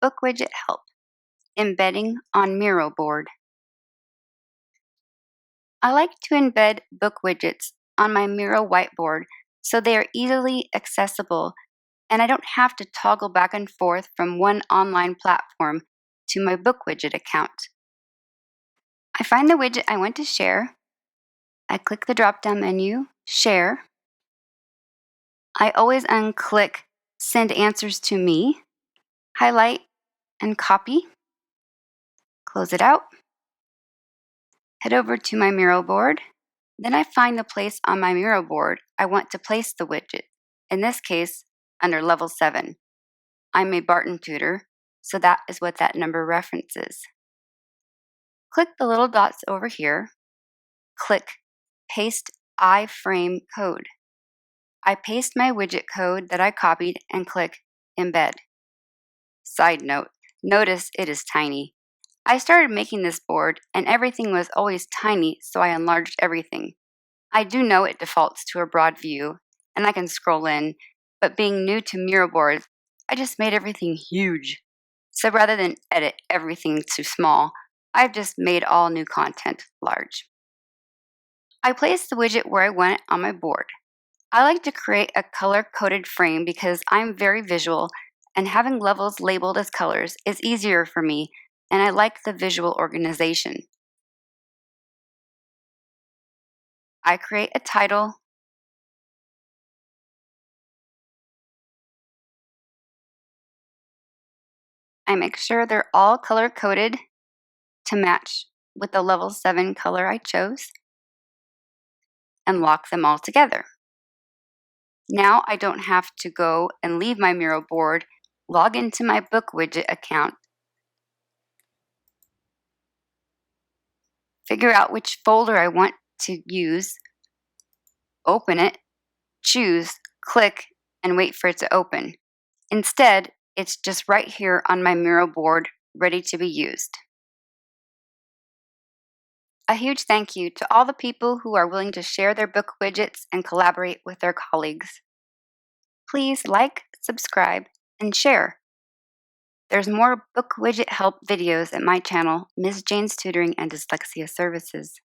BookWidget Help, Embedding on Miro Board. I like to embed book widgets on my Miro whiteboard so they are easily accessible and I don't have to toggle back and forth from one online platform to my BookWidget account. I find the widget I want to share. I click the drop-down menu, Share. I always unclick Send Answers to Me, highlight and copy, close it out, head over to my Miro board. Then I find the place on my Miro board I want to place the widget, in this case, under level 7. I'm a Barton tutor, so that is what that number references. Click the little dots over here, click Paste iframe code. I paste my widget code that I copied and click Embed. Side note, notice it is tiny. I started making this board and everything was always tiny, so I enlarged everything. I do know it defaults to a broad view and I can scroll in, but being new to Miro boards, I just made everything huge. So rather than edit everything to small, I've just made all new content large. I place the widget where I want it on my board. I like to create a color-coded frame because I'm very visual and having levels labeled as colors is easier for me and I like the visual organization. I create a title, I make sure they're all color-coded to match with the level 7 color I chose, and lock them all together. Now I don't have to go and leave my Miro board, log into my BookWidget account, figure out which folder I want to use, open it, choose, click, and wait for it to open. Instead, it's just right here on my Miro board, ready to be used. A huge thank you to all the people who are willing to share their book widgets and collaborate with their colleagues. Please like, subscribe, and share. There's more BookWidget Help videos at my channel, Ms. Jane's Tutoring and Dyslexia Services.